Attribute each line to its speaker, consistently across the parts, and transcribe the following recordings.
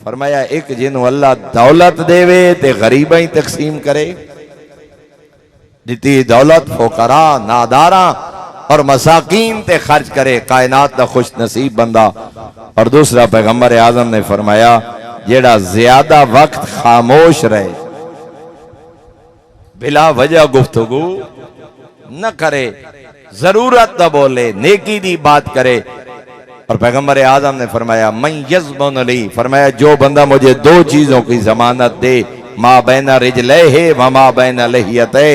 Speaker 1: فرمایا ایک جنوں اللہ دولت دے وے تے غریباں تقسیم کرے، جتنی دولت فقراء ناداراں اور مساکین تے خرچ کرے، کائنات دا خوش نصیب بندہ۔ اور دوسرا پیغمبر اعظم نے فرمایا جیڑا زیادہ وقت خاموش رہے، بلا وجہ گفتگو نہ کرے، ضرورت نہ بولے، نیکی دی بات کرے۔ اور پیغمبر اعظم نے فرمایا من یضمن لی، فرمایا جو بندہ مجھے دو چیزوں کی ضمانت دے، ما بین رجلیہ و ما بین لحیتہ،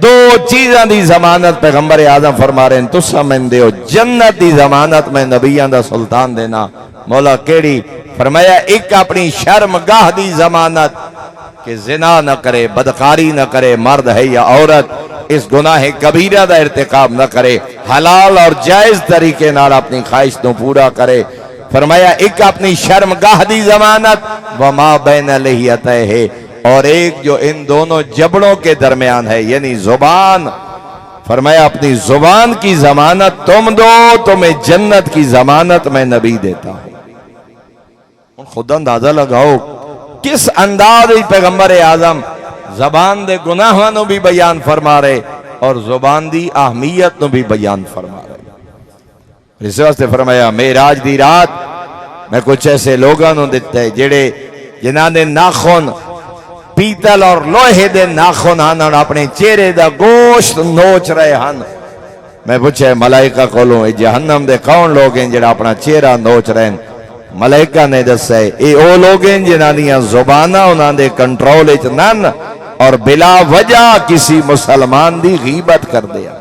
Speaker 1: دو چیزاں دی ضمانت پیغمبر اعظم فرما رہے ہیں تسا میں دیو، جنت دی ضمانت میں نبیان دا سلطان دینا۔ مولا کیڑی؟ فرمایا ایک اپنی شرمگاہ دی ضمانت کہ زنا نہ کرے، بدکاری نہ کرے، مرد ہے یا عورت، اس گناہ کبیرہ دا ارتکاب نہ کرے، حلال اور جائز طریقے نال اپنی خواہش تو پورا کرے۔ فرمایا ایک اپنی شرمگاہ دی ضمانت وما بین لحیتہ ہے، اور ایک جو ان دونوں جبڑوں کے درمیان ہے یعنی زبان۔ فرمایا اپنی زبان کی ضمانت تم دو، تمہیں جنت کی ضمانت میں نبی دیتا ہوں۔ خود اندازہ لگاؤ کس انداز پیغمبر اعظم زبان دے گناہاں نو بھی بیان فرما رہے اور زبان دی اہمیت نو بھی بیان فرما رہے۔ اس واسطے فرمایا معراج دی رات میں کچھ ایسے لوگاں نو دیتا ہے جڑے جنہاں نے ناخن پیتل اور لوہے دے ناخن ہن اپنے چہرے دا گوشت نوچ رہے ہن۔ میں پوچھے ملائکہ کولوں جہنم دے کون لوگ ہیں جڑا اپنا چہرہ نوچ رہے ہیں؟ ملائکہ نے دسا ہے اے او لوگ ہیں جنہاں دیاں زباناں انہاں دے کنٹرول وچ نن اور بلا وجہ کسی مسلمان دی غیبت کر دیا۔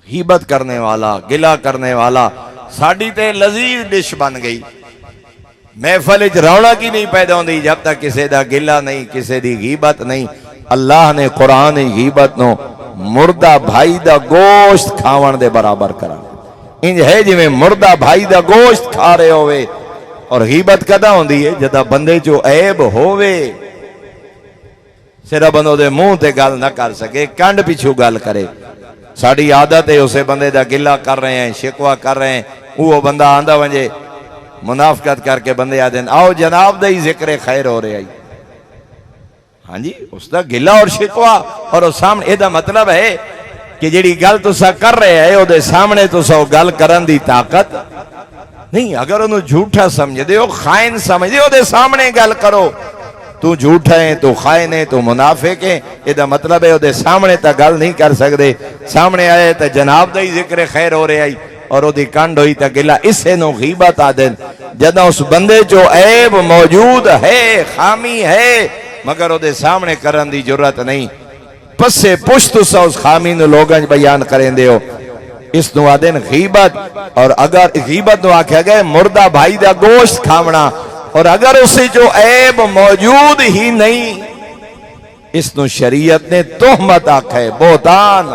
Speaker 1: غیبت کرنے والا، گلہ کرنے والا ساڈی تے لذیذ ڈش بن گئی۔ محفل وچ رونق ہی نہیں پیدا ہوندی جب تک کسے دا گلہ نہیں، کسے دی غیبت نہیں۔ اللہ نے قرآن غیبت نو مردہ بھائی دا گوشت کھاون دے برابر کرا۔ انج ہے جی میں مردہ بھائی دا گوشت کھا رہے ہوئے، اور غیبت کدا ہوندی ہے جدا بندے جو عیب ہوئے، صرف بندوں دے منہ تے گل نہ کر سکے، کنڈ پیچھو گل کرے۔ ساڑی عادت ہے اسے بندے دا گلہ کر رہے ہیں، شکوہ کر رہے ہیں، وہ بندہ آندہ ونجے منافقت کر کے بندے آدھیں آؤ جناب دا ہی ذکر خیر ہو رہے آئی۔ ہاں جی اس دا گلہ اور شکوہ اور اس سامنے یہ دا مطلب ہے کہ جیڑی گل تسا کر رہے ہیں او دے سامنے تسا گل کرن دی طاقت نہیں۔ اگر انہوں جھوٹا سمجھ دے ہو، خائن سمجھ دے ہو، دے سامنے گل کرو۔ تو جھوٹا ہے، تو خائن ہے، تو منافق ہے، یہ دا مطلب ہے او دے سامنے تا گل نہیں کر سکدے۔ سامنے آئے تا جناب دا ہی ذکر خیر ہو رہے آئی اور او دی کنڈ ہوئی تا گلہ، اسے نو غیبت آدن۔ جدہ اس بندے جو عیب موجود ہے، خامی ہے، مگر او دے سامنے کرن دی جرات نہیں، پسے پشت سا اس خامی نو لوگاں بیان کریں دے ہو، اس نو آدن غیبت۔ اور اگر غیبت نو آکھا گئے مردہ بھائی دا گوشت کھامنا، اور اگر اسے جو عیب موجود ہی نہیں، اس نو شریعت نے تہمت آکھا ہے، بہتان۔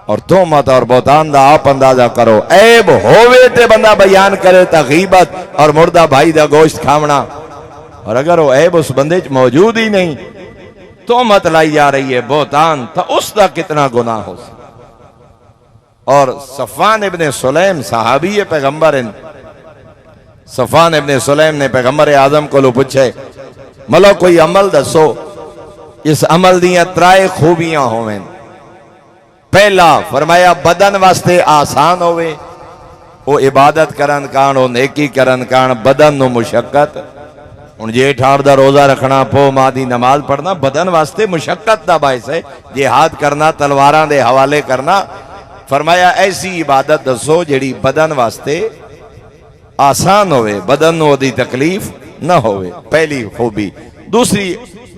Speaker 1: اور تہمت اور بہتان دا آپ اندازہ کرو، عیب ہوئے تے بندہ بیان کرے تا غیبت اور مردہ بھائی دا گوشت کھامنا، اور اگر وہ عیب اس بندے موجود ہی نہیں، تہمت لائی جا رہی ہے، بہتان، تا اس دا کتنا گناہ ہو سکتا۔ اور صفوان ابن سلیم صحابی پیغمبر ہیں، صفوان ابن سلیم نے پیغمبر اعظم کو لو پوچھے ملو کوئی عمل دسو اس عمل دیاں ترائے خوبیاں ہوئیں۔ پہلا فرمایا بدن واسطے آسان ہوئے، وہ عبادت کرن کان، وہ نیکی کرن کان، بدن نو مشقت۔ ان جے ٹھار دا روزہ رکھنا، پو ماں دی نماز پڑھنا بدن واسطے مشقت دا باعث ہے، جہاد کرنا، تلواراں دے حوالے کرنا۔ فرمایا ایسی عبادت دسو جیڑی بدن واسطے آسان ہوئے، بدن نو دی تکلیف نہ ہوئے، پہلی خوبی۔ دوسری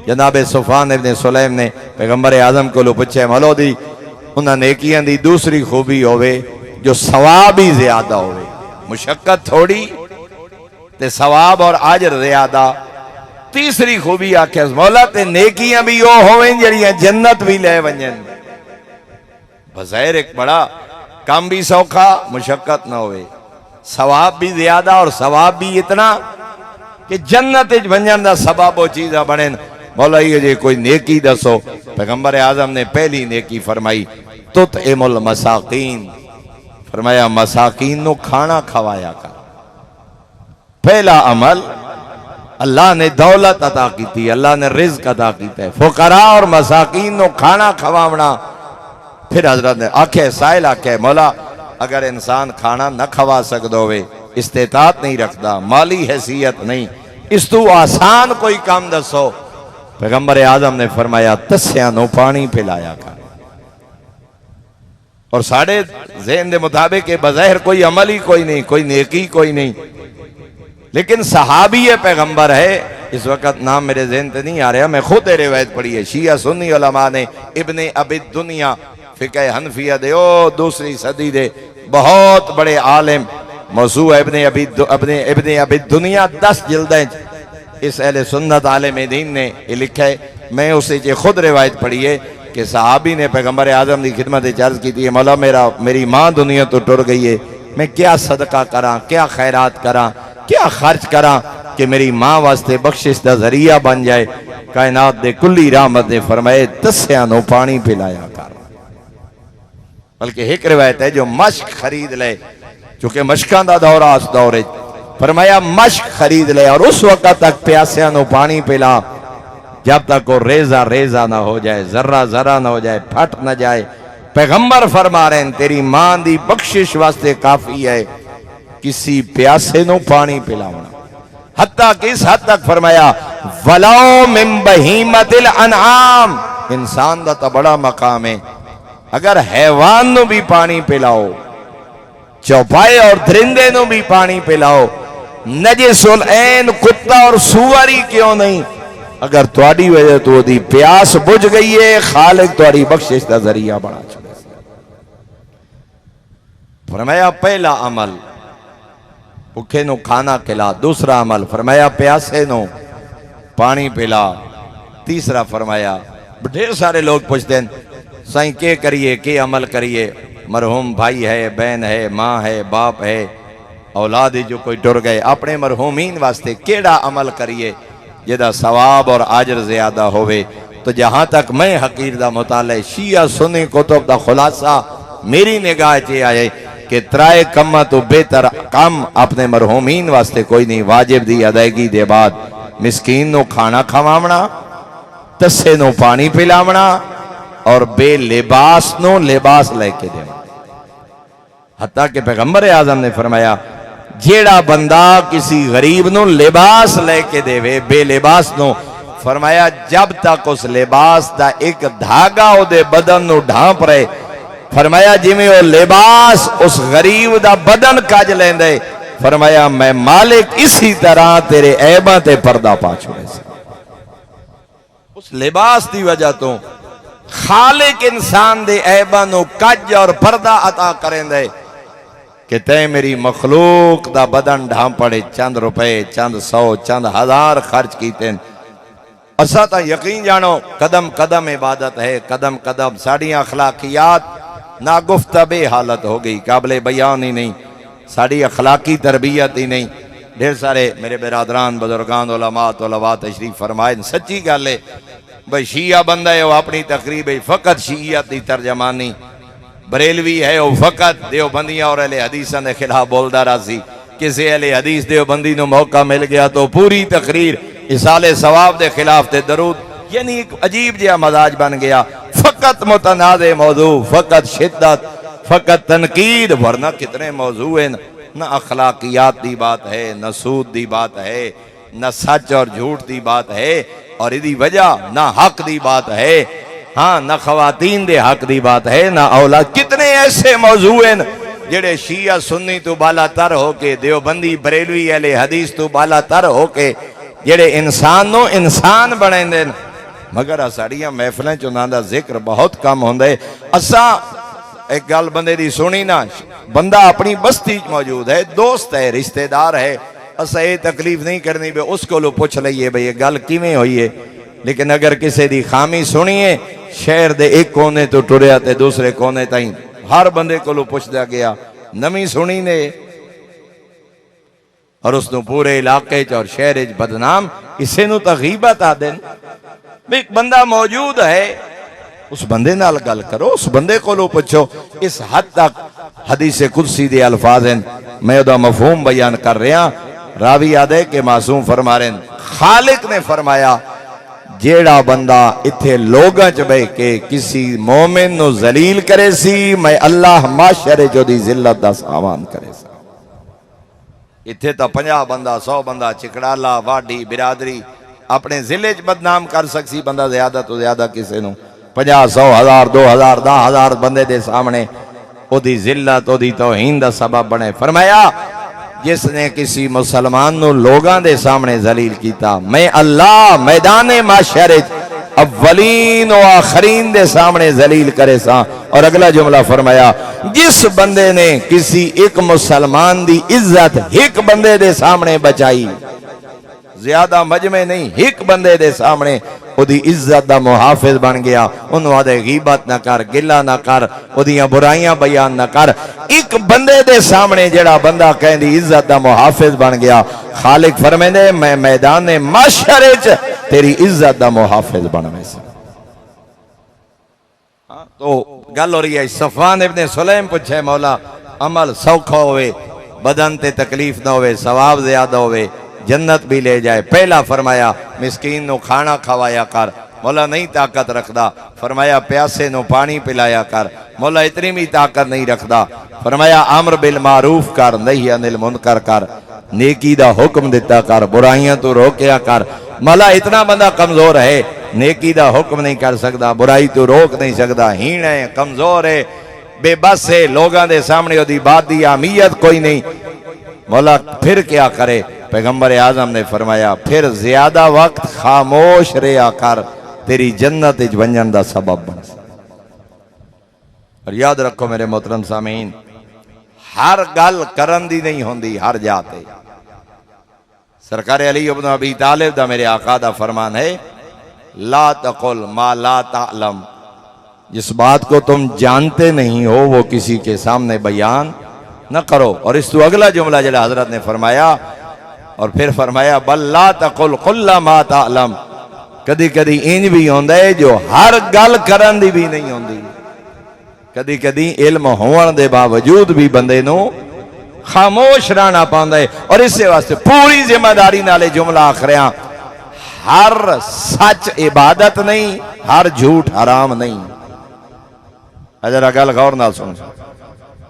Speaker 1: جناب صفوان ابن سلیم نے پیغمبر اعظم کو لو پوچھے مولو دی انہاں نیکیاں دی دوسری خوبی ہوئے جو ثواب ہی زیادہ ہوئے، مشقت تھوڑی تے ثواب اور اجر زیادہ۔ تیسری خوبی آکھے مولا تے نیکیاں بھی وہ ہوئیں جڑیاں جنت بھی لے ونجن۔ بظاہر ایک بڑا کام بھی سوکھا، مشقت نہ ہوئے، ثواب بھی زیادہ اور ثواب بھی اتنا کہ جنت ونجن دا سبب و چیزہ بنیں۔ مولا یہ جے کوئی نیکی دسو، پیغمبر اعظم نے پہلی نیکی فرمائی تطعم المساکین، فرمایا مساکین نو کھانا کھوایا کر۔ پہلا عمل اللہ نے دولت عطا کی تھی، اللہ نے رزق عطا کیتا ہے، فقراء اور مساکین نو کھانا کھواونا۔ پھر حضرت نے آکھے سائل آکھے مولا اگر انسان کھانا نہ کھوا سکتا ہوئے، استطاعت نہیں رکھتا، مالی حیثیت نہیں، اس تو آسان کوئی کام دسو۔ پیغمبر اعظم نے فرمایا تسیاں نو پانی پلایا کر۔ اور ساڑھے ذہن دے مطابق بظاہر کوئی عمل ہی کوئی نہیں، کوئی نیکی کوئی نہیں، لیکن صحابی پیغمبر ہے۔ اس وقت نام میرے ذہن تے نہیں آ رہا، میں خود روایت پڑھی ہے، شیعہ سنی علماء نے ابن ابی الدنیا فقہ حنفیہ دے دوسری صدی دے بہت بڑے عالم، موضوع ابن ابی الدنیا 10 جلدیں اس اہل سنت عالم دین نے یہ لکھا ہے۔ میں اسے خود روایت پڑھی ہے کہ صحابی نے پیغمبر اعظم کی خدمت عرض کی تھی مولا میری ماں دنیا تو ٹر گئی ہے، میں کیا صدقہ کراں، کیا خیرات کراں، کیا خرچ کراں کہ میری ماں واسطے بخشش دا ذریعہ بن جائے۔ کائنات دے کلی رحمت نے فرمائے تسیاں نو پانی پلایا کر۔ بلکہ ایک روایت ہے جو مشک خرید لے، چونکہ مشکان دا دورہ اس دورے، فرمایا مشک خرید لے اور اس وقت تک پیاسیاں نو پانی پلا جب تک وہ ریزہ نہ ہو جائے، ذرہ نہ ہو جائے، پھٹ نہ جائے۔ پیغمبر فرما رہے ہیں تیری ماں دی بخشش واسطے کافی ہے کسی پیاسے نو پانی پلاونا۔ حتیٰ کہ اس حد تک فرمایا وَلَوْ مِن بَهِيمَةِ الْأَنْعَامِ، انسان دا تا بڑا مقام ہے، اگر حیوان نو بھی پانی پلاؤ، چوپائے اور درندے نو بھی پانی پلاؤ، نجس العین کتا اور سواری کیوں نہیں، اگر تواڈی وجہ تو دی پیاس بجھ گئی ہے، خالق تواڈی بخشش دا ذریعہ بنا چھوڑے۔ فرمایا پہلا عمل بھوکے نو کھانا کھلا، دوسرا عمل فرمایا پیاسے نو پانی پلا، تیسرا فرمایا ڈھیر سارے لوگ پوچھتے ہیں سائیں کیا کریے، کیا عمل کریے، مرحوم بھائی ہے، بہن ہے، ماں ہے، باپ ہے، اولاد جو کوئی ٹر گئے، اپنے مرحومین واسطے کیڑا عمل کریے جدا ثواب اور اجر زیادہ ہوئے۔ تو جہاں تک میں حقیر دا مطالعہ شیعہ سنی کتب دا خلاصہ میری نگاہ چے آئے کہ ترائے کمہ تو بہتر کم اپنے مرحومین واسطے کوئی نہیں، واجب دی ادائیگی دے بعد مسکین نو کھانا کھواونا، تسے نو پانی پلاونا اور بے لباس نو لباس لے کے دے۔ حتیٰ کہ پیغمبر اعظم نے فرمایا جیڑا بندہ کسی غریب نو لباس لے کے دے بے لباس نو، فرمایا جب تک اس لباس دا ایک دھاگا او دے بدن نو ڈھانپ رہے، فرمایا جی میں وہ لباس اس غریب دا بدن کج لیندے، فرمایا میں مالک اسی طرح تیرے عیباں تے پردہ پا چھوڑے سے۔ اس لباس دی وجہ تو خالق انسان دے عیباں نو کج اور پردہ عطا کریں دے کہ تے میری مخلوق دا بدن ڈھانپ پڑے، چند روپے، چند 100، چند 1000 خرچ کیتے ہیں۔ اسا تا یقین جانو قدم قدم عبادت ہے، قدم قدم ساڑی اخلاقیات ناگفتہ بے حالت ہو گئی، قابل بیان ہی نہیں، ساڑی اخلاقی تربیت ہی نہیں۔ ڈھیر سارے میرے برادران بزرگان علماء طلباء تشریف فرمائے، سچی گل ہے بھئی شیعہ بندہ ہے وہ اپنی تقریب ہے فقط شیعیت دی ترجمانی، بریلوی ہے وہ فقط دیوبندیاں اور اہل حدیثاں دے خلاف بولدا راسی، کسی اہل حدیث دیوبندی نو موقع مل گیا تو پوری تقریر اصال ثواب دے خلاف تے درود، یعنی ایک عجیب جہا مزاج بن گیا، فقط متنازع موضوع، فقط شدت، فقط تنقید، ورنہ کتنے موضوع ہیں، نہ اخلاقیات دی بات ہے، نہ سود دی بات ہے، نہ سچ اور جھوٹ دی بات ہے، اور ادھی وجہ نہ حق دی بات ہے، ہاں نہ خواتین دے حق دی بات ہے، نہ اولاد، کتنے ایسے موضوع ہیں جڑے شیعہ سنی تو بالا تر ہو کے، دیوبندی بریلوی اہل حدیث تو بالا تر ہو کے جڑے انسان نو انسان بنیں دیں، مگر اساڑیاں محفلیں چنان دا ذکر بہت کم ہوندے۔ اساں ایک گل بندے دی سنی نا، بندہ اپنی بستی موجود ہے، دوست ہے، رشتہ دار ہے، اسا یہ تکلیف نہیں کرنی بے اس کو لو پوچھ لئیے بھئی یہ گل کیویں ہوئی ہے، لیکن اگر کسی دی خامی سنیے شہر دے ایک کونے تو ٹریا تے دوسرے کونے تائیں ہر بندے کو لو پوچھ دیا گیا نمی سنی نے، اور اس نو پورے علاقے اور شہر بدنام، اسے نو تغیبت آ دیں۔ ایک بندہ موجود ہے، اس بندے نال گل کرو، اس بندے کو لو پوچھو۔ اس حد تک حدیث قدسی دے الفاظ ہیں، میں دا مفہوم بیان کر رہا، راوی آدھے کہ معصوم فرما رہے ہیں خالق نے فرمایا جیڑا بندہ اتھے لوگاں چ بے کے کسی مومن نو ذلیل کرے سی میں اللہ معاشرے جو دی ذلت دا سامان کرے سا اتھے تا 50 بندہ 100 بندہ چکڑالا واڈی برادری اپنے ضلع چ بدنام کر سکسی بندہ زیادہ تو زیادہ کسے نو 50 100 1000 2000 10,000 بندے دے سامنے او دی ذلت او دی توہین دا سبب بنے فرمایا جس نے کسی مسلمان نو لوگاں دے سامنے ذلیل کیتا میں اللہ میدان معاشرے اولین و آخرین دے سامنے ذلیل کرے سا اور اگلا جملہ فرمایا جس بندے نے کسی ایک مسلمان دی عزت ایک بندے دے سامنے بچائی زیادہ مجمع نہیں ایک بندے دے سامنے او دی عزت دا محافظ بن گیا انہوں آدھے غیبت نہ کر گلہ نہ کر او دیاں برائیاں بیان نہ کر ایک بندے دے سامنے جڑا بندہ کہیں دی عزت دا محافظ بن گیا خالق فرمیندے میں میدان معاشرے چ تیری عزت دا محافظ بن میں سے تو گل ہو رہی ہے صفوان ابن سلیم پوچھے مولا عمل سوکھا ہوئے بدن تے تکلیف نہ ہوئے ثواب زیادہ ہوئے جنت بھی لے جائے پہلا فرمایا مسکین نو کھانا کھوایا کر مولا نہیں طاقت رکھدا فرمایا پیاسے نو پانی پلایا کر مولا اتنی بھی طاقت نہیں رکھدا فرمایا امر بالمعروف کر نہی عن المنکر کر نیکی دا حکم دیتا کر برائیاں تو روکیا کر مولا اتنا بندہ کمزور ہے نیکی دا حکم نہیں کر سکتا برائی تو روک نہیں سکتا ہین ہے کمزور ہے بے بس ہے لوگاں دے سامنے دی بات دی اہمیت کوئی نہیں مولا پھر کیا کرے پیغمبر اعظم نے فرمایا پھر زیادہ وقت خاموش رہیا کر تیری جنت اچ ونجن دا سبب بن اور یاد رکھو میرے محترم سامعین ہر گل کرن دی نہیں ہوندی ہر جاتے سرکار علی ابن ابی طالب دا میرے آقا دا فرمان ہے لا تقل ما لا تعلم جس بات کو تم جانتے نہیں ہو وہ کسی کے سامنے بیان نہ کرو اور اس تو اگلا جملہ جڑا حضرت نے فرمایا اور پھر فرمایا بل لا تقل قل ما تعلم کدی کدی انج بھی ہوندا ہے جو ہر گل کرن دی بھی نہیں ہوندی کدی کدی علم ہون دے باوجود بھی بندے نو خاموش رہنا پاندا ہے اور اس سے واسطے پوری ذمہ داری نالے جملہ آخریاں ہر سچ عبادت نہیں ہر جھوٹ حرام نہیں ذرا گل غور نال سن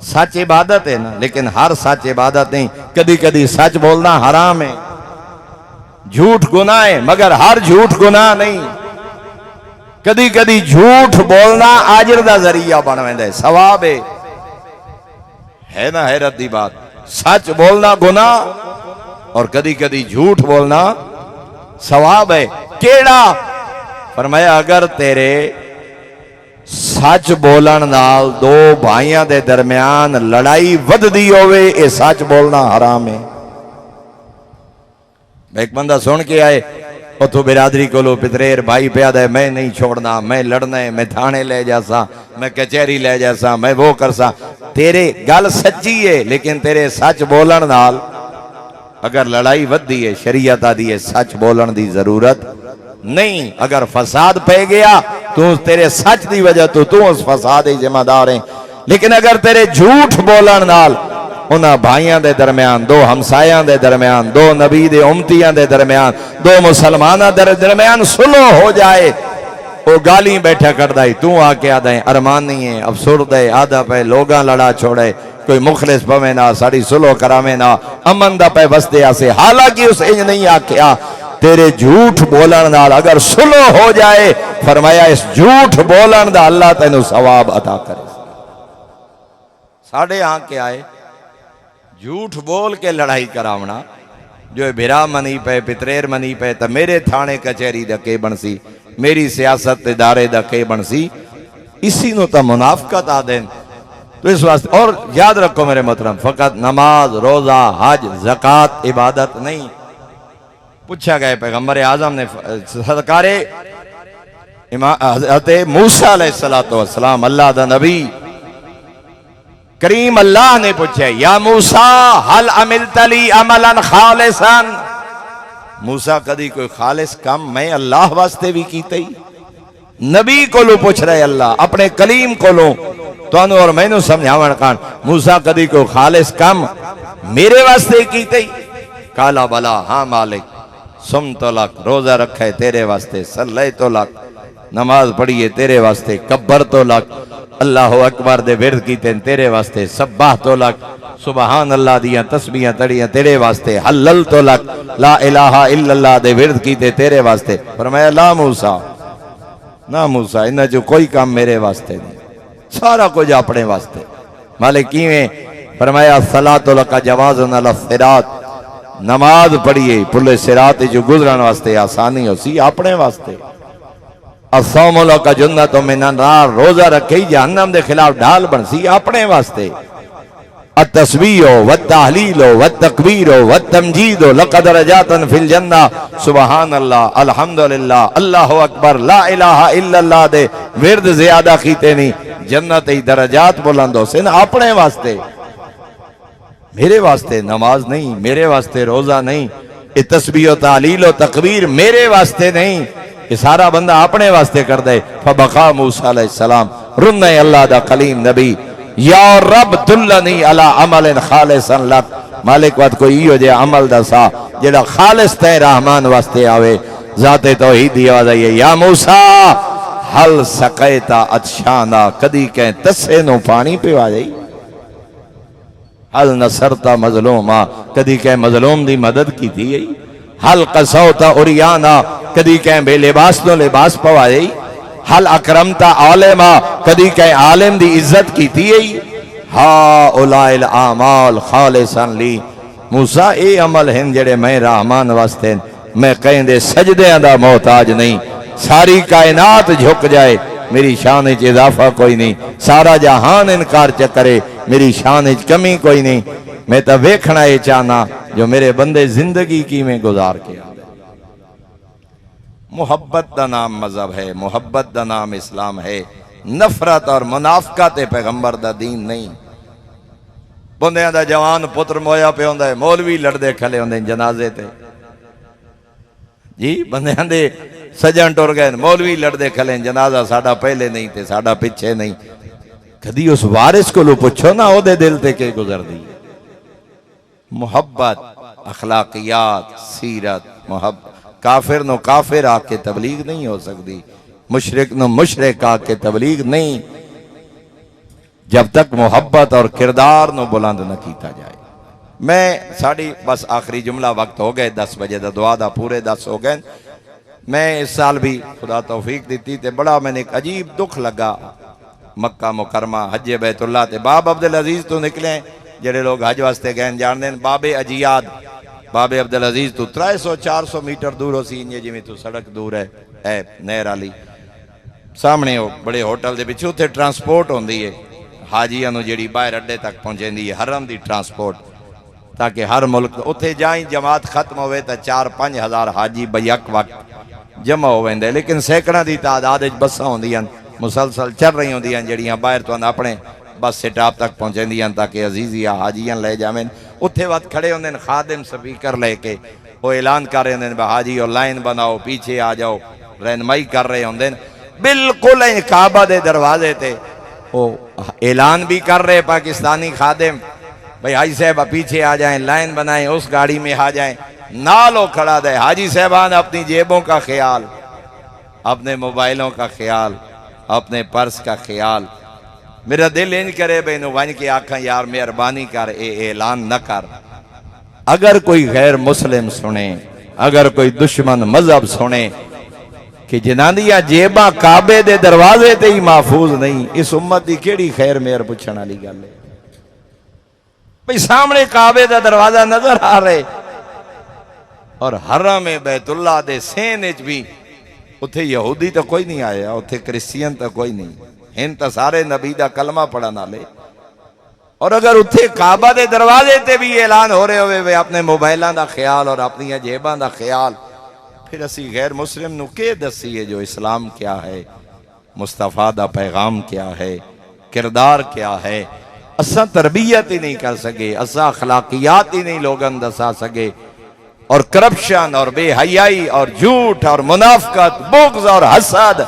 Speaker 1: سچ عبادت ہے نا لیکن ہر سچ عبادت نہیں کدی کدی سچ بولنا حرام ہے جھوٹ گناہ ہے مگر ہر جھوٹ گناہ نہیں کدی کدی جھوٹ بولنا آجر دا ذریعہ بن ویندا ہے ثواب ہے نا حیرت دی بات سچ بولنا گناہ اور کدی کدی جھوٹ بولنا ثواب ہے کیڑا فرمایا اگر تیرے سچ بولن نال دو بھائیاں دے درمیان لڑائی وددی ہوئے اے سچ بولنا حرام ہے ایک بندہ سن کے آئے اتھو برادری کو لو پتریر بھائی پیادہ ہے میں نہیں چھوڑنا میں لڑنا ہے میں تھانے لے جاسا میں کچہری لے جاسا میں وہ کرسا تیرے گل سچی ہے لیکن تیرے سچ بولن نال اگر لڑائی ودی ہے شریعت آدھی ہے سچ بولن دی ضرورت نہیں اگر فساد پہ گیا تو تیرے سچ دی وجہ تو اس فساد ہی ذمہ دار ہیں لیکن اگر تیرے جھوٹ بولن نال انہاں بھائیاں دے درمیان دو ہمسایاں دے درمیان دو نبی دے امتیاں دے درمیان دو مسلمانہ دے درمیان صلح ہو جائے وہ گالی بیٹھا کر دائی تو آکے آدھائیں ارمان نہیں ہے افسرد ہے آدھا پہ لوگاں لڑا چھوڑے کوئی مخلص پوے نہ ساڑی صلح کرامے نہ امن دا پہ بستے آسے حالانکہ اس انج نہیں آکیا تیرے جھوٹ بولن نال اگر صلح ہو جائے فرمایا اس جھوٹ بولن دا اللہ تینو ثواب عطا کرے ساڑھے ہاں کے آئے جھوٹ بول کے لڑائی کراونا جو بھرا منی پہ پتریر منی پہ تا میرے تھانے کچہری دا کے بنسی میری سیاست ادارے دا کے بنسی اسی نو تا منافقت آدین تو اس واسطے اور یاد رکھو میرے محترم فقط نماز روزہ حج زکوٰۃ عبادت نہیں پوچھا گئے پیغمبر اعظم نے سرکار حضرت موسیٰ علیہ السلام اللہ دا نبی کریم اللہ نے پوچھے یا موسیٰ حل عملت لی عملا خالصا موسیٰ کدی کوئی خالص کام میں اللہ واسطے بھی کیتے ہی نبی کو لو پوچھ رہے اللہ اپنے کلیم کو لو تو انہوں اور میں نے سمجھاوان کان موسیٰ کدی کوئی خالص کام میرے واسطے کیتے ہی کالا بلا ہاں مالک، سم تو لک، روزہ رکھے تیرے واسطے، صلی تو لک، نماز پڑھیے تیرے واسطے، کبر تو لک، اللہ اکبر دے ورد کیتے تیرے واسطے، سبح تو لک، سبحان اللہ دیاں تسبیحاں تڑیاں تیرے واسطے، حلل تو لک، لا الہ الا اللہ دے ورد کیتے تیرے واسطے۔ فرمایا لا موسیٰ، نہ موسیٰ، انہاں جو کوئی کام میرے واسطے نہیں، سارا کچھ اپنے واسطے۔ مالک کیویں؟ فرمایا صلاۃ لک جواز علی الصراط، نماز پڑھیے پلے صراط جو گزرن واسطے آسانی ہو سی اپنے واسطے۔ الصوم لک جنۃ من النار، روزہ رکھے جہنم دے خلاف ڈھال بن سی اپنے واسطے۔ التسبیح والتحلیل والتکبیر والتمجید لک درجات فی الجنہ، سبحان اللہ، الحمدللہ، اللہ اکبر، لا الہ الا اللہ دے ورد زیادہ کیتے نہیں، جنت ای درجات بلند ہو سن اپنے واسطے، میرے واسطے نماز نہیں، میرے واسطے روزہ نہیں، یہ تسبیح و تعلیل و تکبیر میرے واسطے نہیں، یہ سارا بندہ اپنے واسطے کر دے۔ فبقا موسیٰ علیہ السلام، رن اللہ دا کلیم نبی، یا رب دلنی علی عمل خالصا لک، مالک وقت کوئی ہو جائے عمل دا سا جڑا خالص تے رحمان واسطے آوے، ذات توحید دی آواز آئیے، یا موسیٰ حل سقیتا اتشانا، کدی کہیں تسے نو پانی پیوا جائی، حل نصرتا مظلوما، کدی کہیں مظلوم دی مدد کی تھی، حل قصوتا اریانا، کدی کہیں بے لباس نو لباس پوا جائی، حل اکرمتا عالما، کدی کہیں عالم دی عزت کی تھی، ہا اولائے الاعمال خالصا لی، موسیٰ اے عمل ہیں جڑے میں رحمان واسطے، میں کہیں دے سجدے دا محتاج نہیں، ساری کائنات جھک جائے میری شان اچ اضافہ کوئی نہیں، سارا جہان انکار چکرے میری شان اچ کمی کوئی نہیں، میں تا ویکھنا یہ چاہنا جو میرے بندے زندگی کی میں گزار کے آ۔ محبت دا نام مذہب ہے، محبت دا نام اسلام ہے، نفرت اور منافقت پیغمبر دا دین نہیں۔ بندیاں دا جوان پتر مویا پہ ہوندہ ہے، مولوی لڑدے کھلے ہوندے جنازے تے، جی بندیاں دے سجن ٹر گئے، مولوی لڑدے کھلے جنازہ ساڑا پہلے نہیں تے ساڑا پچھے نہیں، کدی اس وارث کو لو پچھو نا او دے دل تے کے گزر دی۔ محبت، اخلاقیات، سیرت، محبت، کافر نو کافر آ کے تبلیغ نہیں ہو سکتی، مشرک نو مشرک آ کے تبلیغ نہیں، جب تک محبت اور کردار نو بلند نہ کیتا جائے۔ میں ساڑی بس آخری جملہ وقت ہو گئے، 10 بجے دا دعا دا پورے 10 ہو گئے۔ میں اس سال بھی خدا توفیق دیتی تے بڑا میں نے ایک عجیب دکھ لگا، مکہ مکرمہ حج بیت اللہ تے باب عبدالعزیز تو نکلیں، جڑے لوگ حج واسطے گئے جان دیں، باب اجیاد باب عبدالعزیز تو 300-400 میٹر دور ہو سی، انجے جی میں تو سڑک دور ہے نہر علی سامنے ہو بڑے ہوٹل دے پیچھے، اتھے ٹرانسپورٹ ہوندی ہے حاجیاں نو جڑی باہر اڈے تک پہنچیندی ہے، حرم دی ٹرانسپورٹ، تاکہ ہر ملک اتھے جائیں جماعت ختم ہوئے تا 4-5 ہزار حاجی بیک وقت جمع ہوئے ہیں، لیکن سینکڑوں دی تعداد بساں ہوندیاں مسلسل چل رہی ہوندیاں جڑیاں باہر تو اپنے بس سٹاپ تک پہنچیندیاں تاکہ عزیزیاں حاجیاں لے جاویں، اتھے وقت کھڑے ہوندے ہیں خادم سپیکر لے کے، وہ اعلان کر رہے ہوندے ہیں حاجی اور لائن بناؤ پیچھے آ جاؤ، رہنمائی کر رہے ہوندے ہیں، بالکل کعبہ دے دروازے تے وہ اعلان بھی کر رہے پاکستانی خادم، بھئی حاجی صاحب پیچھے آ جائیں، لائن بنائیں، اس گاڑی میں آ جائیں، نالو کھڑا دے حاجی صاحبان اپنی جیبوں کا خیال، اپنے موبائلوں کا خیال، اپنے پرس کا خیال۔ میرا دل انج کرے بے نو ونج کے آکھاں یار مہربانی کر اے اعلان نہ کر، اگر کوئی غیر مسلم سنے، اگر کوئی دشمن مذہب سنے کہ جنانیاں جیباں کعبے دے دروازے تے ہی محفوظ نہیں، اس امت دی کیڑی خیر مہر پچھن والی گل ہے؟ بھئی سامنے کعبے دا دروازہ نظر آ رہے اور حرم بیت اللہ دے سین اچ بھی اتھے یہودی تو کوئی نہیں آیا، اتھے کرسچین تو کوئی نہیں، ہن تا سارے نبی دا کلمہ پڑھنا لے، اور اگر اتھے کعبہ دے دروازے تے بھی اعلان ہو رہے ہوئے اپنے موبائلان دا خیال اور اپنی جیبان دا خیال، پھر اسی غیر مسلم نو کے دسی ہے جو اسلام کیا ہے، مصطفیٰ دا پیغام کیا ہے، کردار کیا ہے، اساں تربیت ہی نہیں کر سکے، اساں اخلاقیات ہی نہیں لوگن دسا سکے، اور کرپشن اور بے حیائی اور جھوٹ اور منافقت، بغض اور حسد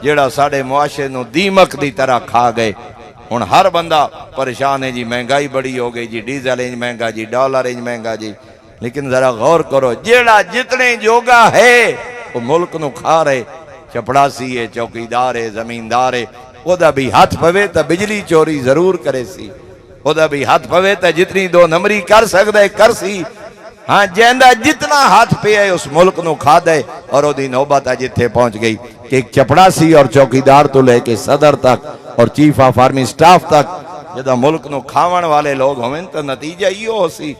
Speaker 1: جڑا ساڑے معاشرے نو دیمک دی طرح کھا گئے۔ ہن ہر بندہ پریشان ہے جی، مہنگائی بڑی ہو گئی جی، ڈیزل انج مہنگا جی، ڈالر انج مہنگا جی، لیکن ذرا غور کرو، جیڑا جتنے جوگا ہے وہ ملک نو کھا رہے، چپڑاسی ہے، چوکیدار ہے، زمیندار ہے، وہ دا بھی ہاتھ پوے تا بجلی چوری ضرور کرے سی، وہ دا بھی ہاتھ پوے تا جتنی دو نمبری کر سکتا ہے کر سی، ہاں جیندہ جتنا ہاتھ پہ ہے اس ملک نو کھا دے۔ اور وہ دی نوبت جتھے پہنچ گئی کہ ایک چپڑاسی اور چوکیدار تو لے کے صدر تک اور چیف آف آرمی سٹاف تک جدہ ملک نو کھاون والے لوگ ہوئیں تو نتیجہ ہی ہو سی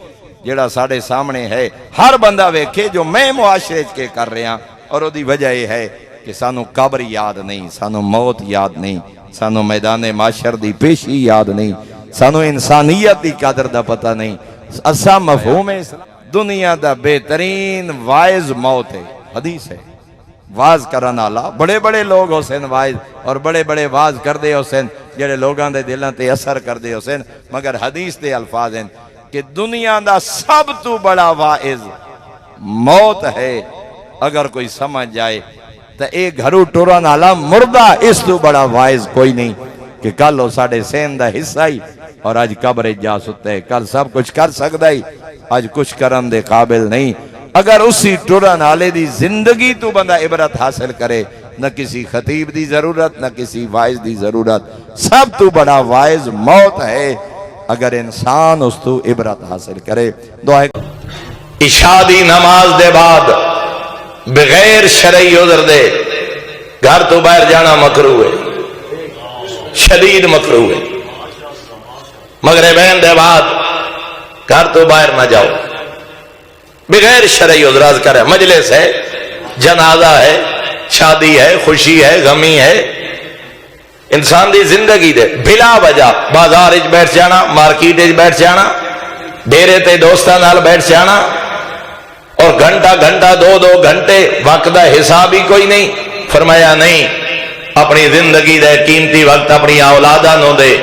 Speaker 1: جڑا ساڑے سامنے ہے۔ ہر بندہ ویکھے جو میں معاشرے کے کر رہے ہیں، اور وہ دی وجہ یہ ہے کہ سانو قبر یاد نہیں، سانو موت یاد نہیں، سانو میدان معاشر دی پیشی یاد نہیں، سانو انسانیت دی قدر دا پتہ نہیں۔ اسا مفہوم ہے دنیا دا بہترین وائز موت ہے، حدیث ہے، واز کرن والا بڑے بڑے لوگ حسین وائز اور بڑے بڑے واز کر دے حسین جڑے لوگاں دے دلاں تے اثر کر دے حسین، مگر حدیث دے الفاظ ہیں کہ دنیا دا سب تو بڑا واعظ موت ہے۔ اگر کوئی سمجھ جائے تو ایک گھرو ٹورن والا مردہ اس تو بڑا واعظ کوئی نہیں کہ کل وہ ساڑے سین دا حصہ ہی اور آج قبر جا سکتے، کل سب کچھ کر سکتا ہی آج کچھ کرن دے قابل نہیں۔ اگر اسی ٹورن والے دی زندگی تو بندہ عبرت حاصل کرے، نہ کسی خطیب دی ضرورت نہ کسی واعظ دی ضرورت، سب تو بڑا واعظ موت ہے اگر انسان اس تو عبرت حاصل کرے۔ دعائے
Speaker 2: عشاء دی نماز دے بعد بغیر شرعی عذر دے گھر تو باہر جانا مکروہ ہے، شدید مکروہ ہے۔ مغربین دے بعد گھر تو باہر نہ جاؤ بغیر شرعی عذر، کرے مجلس ہے، جنازہ ہے، شادی ہے، خوشی ہے، غمی ہے، انسان دی زندگی دے بلا وجہ بازار وچ بیٹھ جانا، مارکیٹ وچ بیٹھ جانا، ڈیرے تے دوستاں نال بیٹھ جانا اور گھنٹہ گھنٹہ دو گھنٹے وقت دا حساب ہی کوئی نہیں۔ فرمایا نہیں، اپنی زندگی دے قیمتی وقت اپنی اولاداں نو دے۔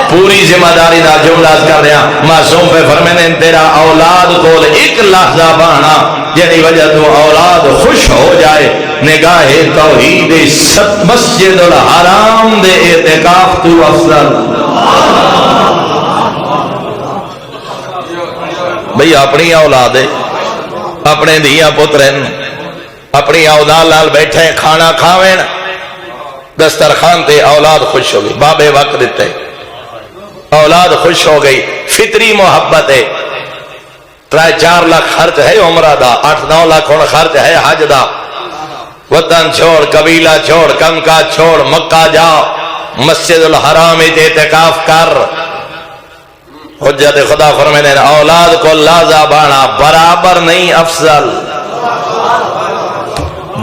Speaker 2: پوری ذمہ داری دا جملہ کر رہا معصوم پہ فرمانے تیرا اولاد کول ایک لحظہ بہانا جنہی وجہ تو اولاد خوش ہو جائے، نگاہ توحید مسجد الحرام دے اعتکاف تو افضل۔ بھئی اپنی اولاد ہے، اپنے دھیاں پترن اپنی اولاد لال بیٹھے کھانا کھاویں، دسترخوان تے اولاد خوش ہو گئی، بابے وقت دیتے اولاد خوش ہو گئی، فطری محبت ہے۔ 3-4 لاکھ خرچ ہے عمرہ دا، 8-9 لاکھ خرچ ہے حج دا، وطن چھوڑ، قبیلہ چھوڑ، کنکا چھوڑ، مکہ جا، مسجد الحرام اعتکاف کر۔ حجت خدا فرمانے اولاد کو لازا بانا برابر نہیں افضل۔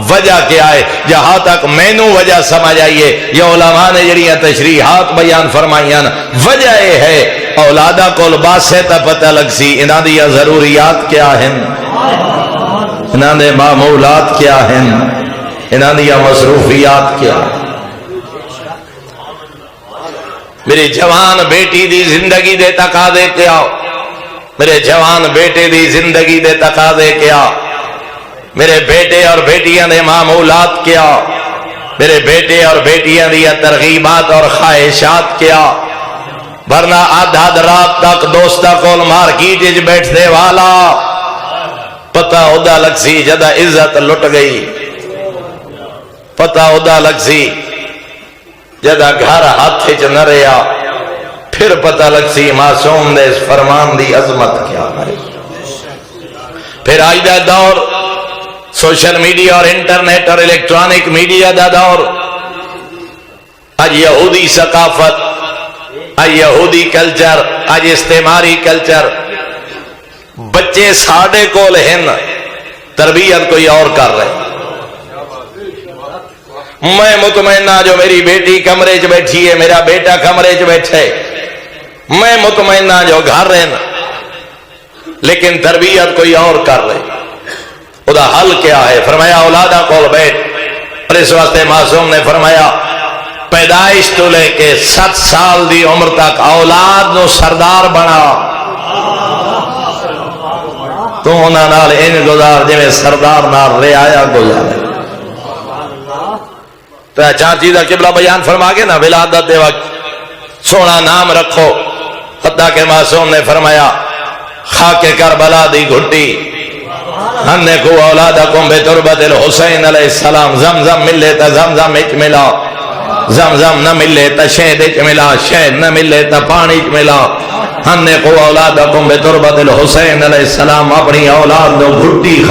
Speaker 2: وجہ کیا ہے؟ جہاں تک میں نو وجہ سمجھ آئیے، یہ علماء نے جڑیاں تشریحات بیان فرمائیاں، وجہ یہ ہے اولادہ کو لباس سے تا پتہ لگ سی انہاں دیا ضروریات کیا ہیں، انہاں دے معمولات کیا ہیں، انہاں دیا مصروفیات کیا ہیں۔ میری جوان بیٹی دی زندگی دے تقاضے کیا، میرے جوان بیٹے دی زندگی دے تقاضے کیا، میرے بیٹے اور بیٹیاں دے معمولات کیا، میرے بیٹے اور بیٹیاں دی ترغیبات اور خواہشات کیا۔ ورنہ آدھا رات تک دوستہ کول مارکیٹ وچ بیٹھنے والا پتہ ادا لگ سی جدہ عزت لٹ گئی، پتہ ادا لگ سی جدہ گھر ہاتھ وچ نہ رہیا، پھر پتہ لگ سی معصوم دے اس فرمان دی عظمت کیا ہے۔ پھر آج دا دور سوشل میڈیا اور انٹرنیٹ اور الیکٹرانک میڈیا دا دور، آج یہودی ثقافت، آج یہودی کلچر، آج استعماری کلچر، بچے ساڑے کول ہیں، تربیت کوئی اور کر رہے۔ میں مطمئنہ جو میری بیٹی کمرے چ بیٹھی ہے، میرا بیٹا کمرے چ بیٹھے، میں مطمئنہ جو گھر رہن، لیکن تربیت کوئی اور کر رہے۔ خدا حل کیا ہے؟ فرمایا اولادہ کول بیٹھ، اور اس واسطے معصوم نے فرمایا پیدائش تو لے کے 7 سال دی عمر تک اولاد نو سردار بنا، تو انہاں نال ان گزار جویں سردار نال رعایا گزارے۔ تو چاچی دا قبلہ بیان فرما کے نا ولادت دے وقت سونا نام رکھو، حتیٰ کہ معصوم نے فرمایا خاک کربلا دی گھٹی ہنے کو اولادکم بتربت الحسین علیہ السلام زمزم ملے تا زمزم اچ ملا زمزم نہ ملے تا شہد اچ ملا شہد نہ ملے تا پانی اچ ملا ہنے کو اولادکم بتربت الحسین علیہ السلام اپنی اولاد نو گھٹی